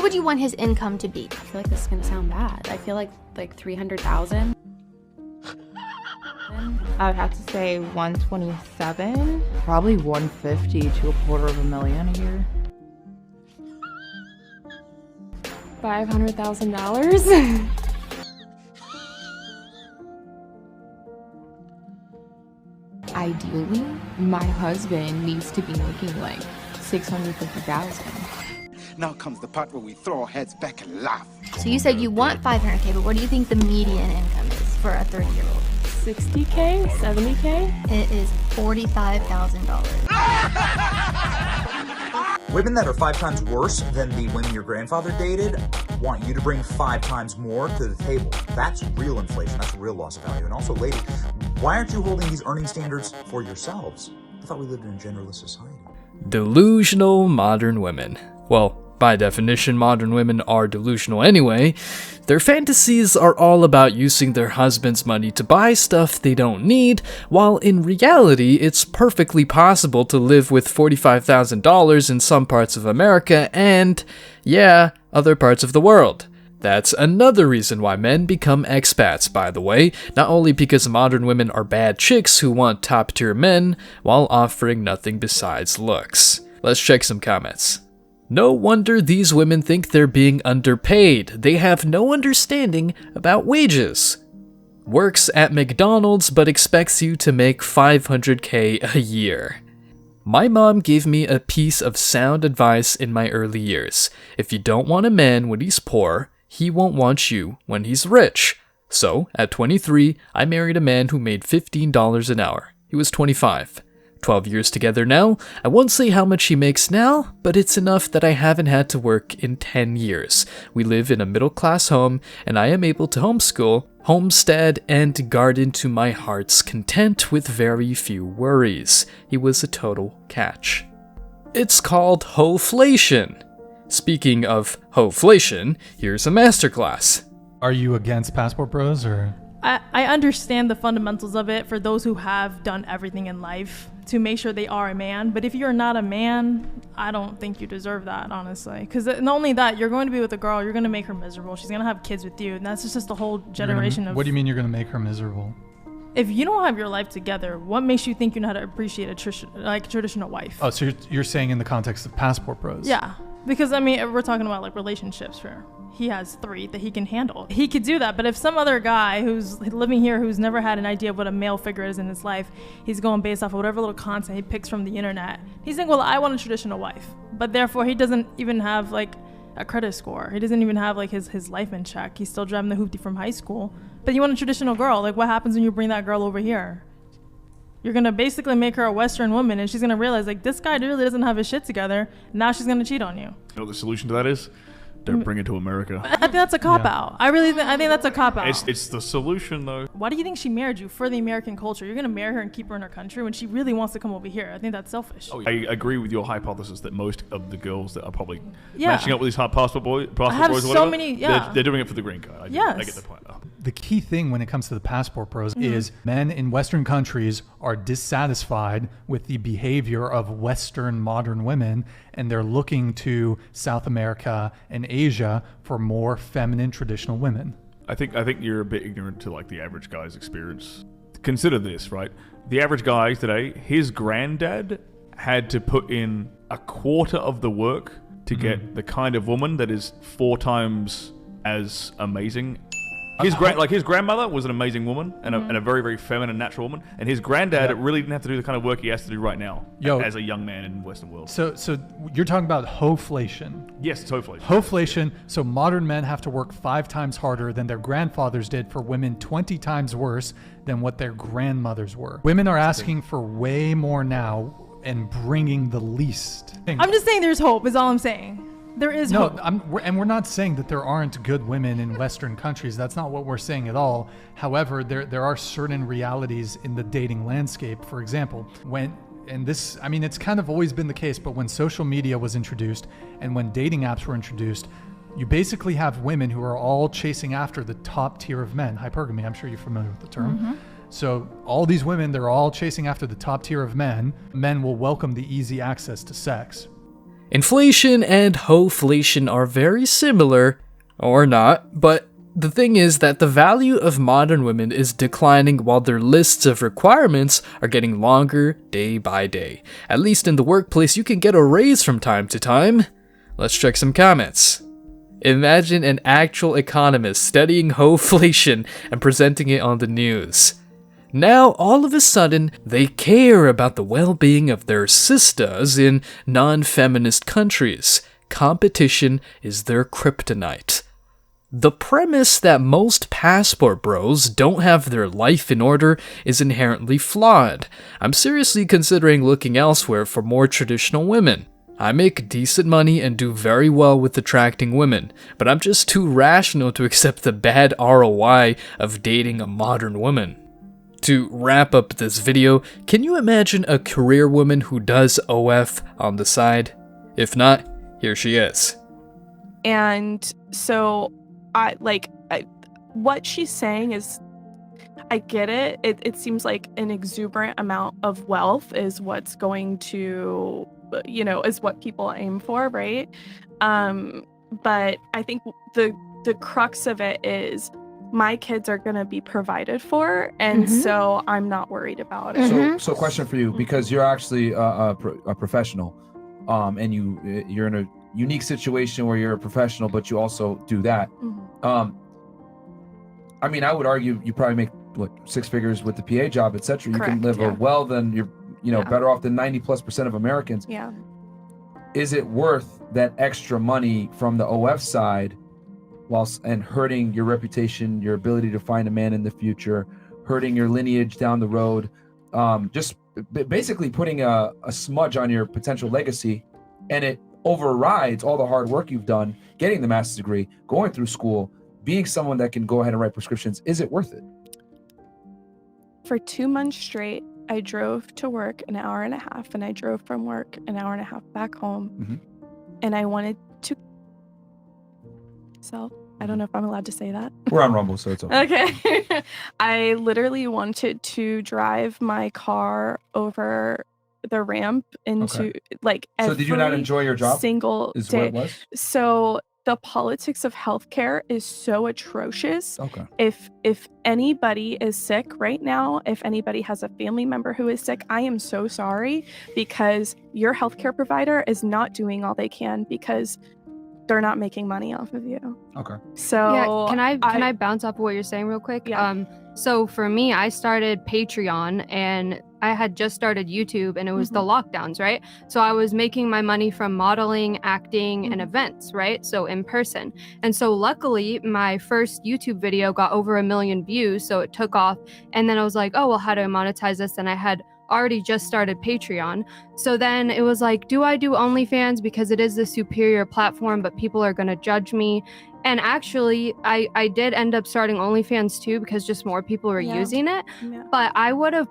would you want his income to be? I feel like this is gonna sound bad. I feel like 300,000. I would have to say 127. Probably 150 to $250,000 a year. $500,000. Ideally, my husband needs to be making like $650,000. Now comes the part where we throw our heads back and laugh. So you said you want 500K, but what do you think the median income is for a 30-year-old? 60K? 70K? It is $45,000. Women that are 5 times worse than the women your grandfather dated want you to bring 5 times more to the table. That's real inflation. That's real loss of value. And also, ladies, why aren't you holding these earning standards for yourselves? I thought we lived in a genderless society. Delusional modern women. Well, by definition, modern women are delusional anyway. Their fantasies are all about using their husband's money to buy stuff they don't need, while in reality, it's perfectly possible to live with $45,000 in some parts of America and, yeah, other parts of the world. That's another reason why men become expats, by the way, not only because modern women are bad chicks who want top-tier men, while offering nothing besides looks. Let's check some comments. No wonder these women think they're being underpaid. They have no understanding about wages. Works at McDonald's but expects you to make $500K a year. My mom gave me a piece of sound advice in my early years. If you don't want a man when he's poor, he won't want you when he's rich. So, at 23, I married a man who made $15 an hour. He was 25. 12 years together now. I won't say how much he makes now, but it's enough that I haven't had to work in 10 years. We live in a middle-class home, and I am able to homeschool, homestead, and garden to my heart's content with very few worries. He was a total catch. It's called hoflation. Speaking of hoflation, here's a masterclass. Are you against Passport Bros or? I understand the fundamentals of it for those who have done everything in life to make sure they are a man. But if you're not a man, I don't think you deserve that, honestly. Because not only that, you're going to be with a girl, you're going to make her miserable. She's going to have kids with you. And that's just a whole generation of... What do you mean you're going to make her miserable? If you don't have your life together, what makes you think you know how to appreciate a traditional wife? Oh, so you're saying in the context of Passport Bros? Yeah. Because, I mean, we're talking about, like, relationships here. He has 3 that he can handle. He could do that, but if some other guy who's living here who's never had an idea of what a male figure is in his life, he's going based off of whatever little content he picks from the internet. He's saying, well, I want a traditional wife. But therefore, he doesn't even have, like, a credit score. He doesn't even have, like, his life in check. He's still driving the hoopty from high school. But you want a traditional girl. Like, what happens when you bring that girl over here? You're going to basically make her a Western woman, and she's going to realize, like, this guy really doesn't have his shit together. Now she's going to cheat on you. You know what the solution to that is? Don't bring it to America. I think that's a cop-out. I think that's a cop-out. It's the solution, though. Why do you think she married you? For the American culture. You're going to marry her and keep her in her country when she really wants to come over here. I think that's selfish. I agree with your hypothesis that most of the girls that are probably matching up with these passport boys or whatever, they're doing it for the green card. I get the point. The key thing when it comes to the Passport Bros is men in Western countries are dissatisfied with the behavior of Western modern women, and they're looking to South America and Asia for more feminine traditional women. I think you're a bit ignorant to like the average guy's experience. Consider this, right? The average guy today, his granddad had to put in a quarter of the work to get the kind of woman that is 4 times as amazing. His grandmother was an amazing woman and a very, very feminine, natural woman. And his granddad really didn't have to do the kind of work he has to do right now as a young man in the Western world. So you're talking about hoflation. Yes, it's hoflation. Hoflation. So modern men have to work 5 times harder than their grandfathers did for women 20 times worse than what their grandmothers were. Women are asking for way more now and bringing the least. I'm just saying there's hope is all I'm saying. There is hope. And we're not saying that there aren't good women in Western countries. That's not what we're saying at all. However, there are certain realities in the dating landscape. For example, it's kind of always been the case, but when social media was introduced and when dating apps were introduced, you basically have women who are all chasing after the top tier of men. Hypergamy, I'm sure you're familiar with the term. Mm-hmm. So all these women, they're all chasing after the top tier of men. Men will welcome the easy access to sex. Inflation and hoflation are very similar, or not, but the thing is that the value of modern women is declining while their lists of requirements are getting longer day by day. At least in the workplace, you can get a raise from time to time. Let's check some comments. Imagine an actual economist studying hoflation and presenting it on the news. Now, all of a sudden, they care about the well-being of their sisters in non-feminist countries. Competition is their kryptonite. The premise that most passport bros don't have their life in order is inherently flawed. I'm seriously considering looking elsewhere for more traditional women. I make decent money and do very well with attracting women, but I'm just too rational to accept the bad ROI of dating a modern woman. To wrap up this video, can you imagine a career woman who does OF on the side? If not, here she is. And so what she's saying is, I get it. It seems like an exuberant amount of wealth is what's going to, is what people aim for, right? But I think the crux of it is my kids are going to be provided for, and so I'm not worried about it. So question for you, because you're actually a professional, and you're in a unique situation where you're a professional, but you also do that. I mean, I would argue you probably make six figures with the PA job, etc. You can live well, then you're better off than 90+% of Americans. Yeah. Is it worth that extra money from the OF side, and hurting your reputation, your ability to find a man in the future, hurting your lineage down the road, just basically putting a smudge on your potential legacy, and it overrides all the hard work you've done, getting the master's degree, going through school, being someone that can go ahead and write prescriptions? Is it worth it? For 2 months straight, I drove to work an hour and a half, and I drove from work an hour and a half back home, and I wanted to. So I don't know if I'm allowed to say that. We're on Rumble, so it's okay. Okay. I literally wanted to drive my car over the ramp into So did you not enjoy your job? Single is day. what it was? So the politics of healthcare is so atrocious. Okay. If anybody is sick right now, if anybody has a family member who is sick, I am so sorry, because your healthcare provider is not doing all they can because they're not making money off of you. Okay. So yeah, can I bounce off of what you're saying real quick? Yeah. So for me, I started Patreon, and I had just started YouTube, and it was the lockdowns, right? So I was making my money from modeling, acting, and events, right? So in person. And so luckily, my first YouTube video got over 1 million views, so it took off. And then I was like, oh, well, how do I monetize this? And I had already just started Patreon. So then it was like, do I do OnlyFans because it is the superior platform, but people are going to judge me? And actually, I did end up starting OnlyFans too, because just more people were using it. Yeah. But I would have,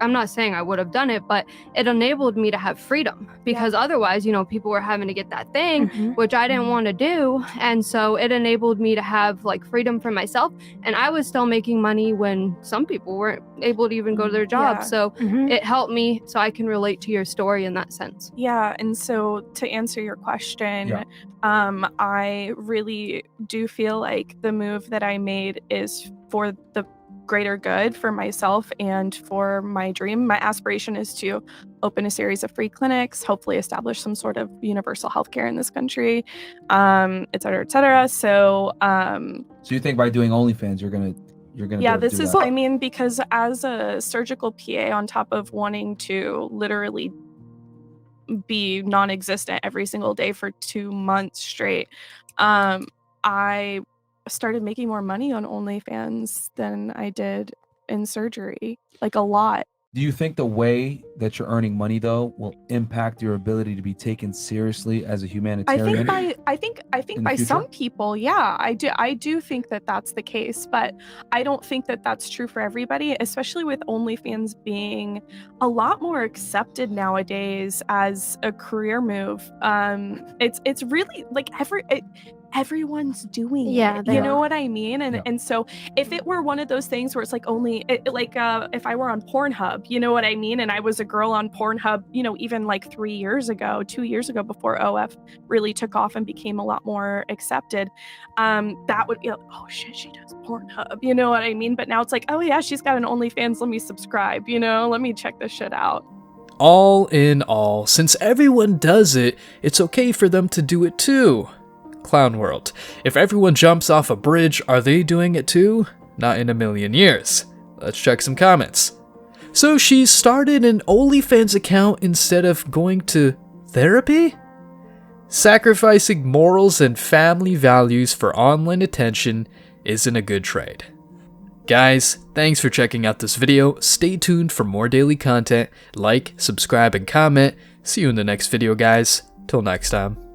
I'm not saying I would have done it, but it enabled me to have freedom, because otherwise, people were having to get that thing, which I didn't want to do. And so it enabled me to have freedom for myself. And I was still making money when some people weren't able to even go to their job. Yeah. So it helped me, so I can relate to your story in that sense. Yeah. And so to answer your question, I really do feel like the move that I made is for the greater good for myself and for my dream. My aspiration is to open a series of free clinics, hopefully establish some sort of universal healthcare in this country, et cetera, et cetera. So you think by doing OnlyFans, you're gonna this do is that? I mean, because as a surgical PA, on top of wanting to literally be non-existent every single day for 2 months straight, I started making more money on OnlyFans than I did in surgery, a lot. Do you think the way that you're earning money though will impact your ability to be taken seriously as a humanitarian? I think by some people, yeah, I do think that that's the case, but I don't think that that's true for everybody, especially with OnlyFans being a lot more accepted nowadays as a career move. It's really everyone's doing it. You know what I mean? And so if it were one of those things where it's only if I were on Pornhub, you know what I mean, and I was a girl on Pornhub, you know, even like 2 years ago, before OF really took off and became a lot more accepted, that would, oh shit, she does Pornhub, you know what I mean? But now it's like, oh yeah, she's got an OnlyFans, let me subscribe, you know, let me check this shit out. All in all, since everyone does it, it's okay for them to do it too. Clown World. If everyone jumps off a bridge, are they doing it too? Not in a million years. Let's check some comments. So she started an OnlyFans account instead of going to therapy? Sacrificing morals and family values for online attention isn't a good trade. Guys, thanks for checking out this video. Stay tuned for more daily content. Like, subscribe, and comment. See you in the next video, guys. Till next time.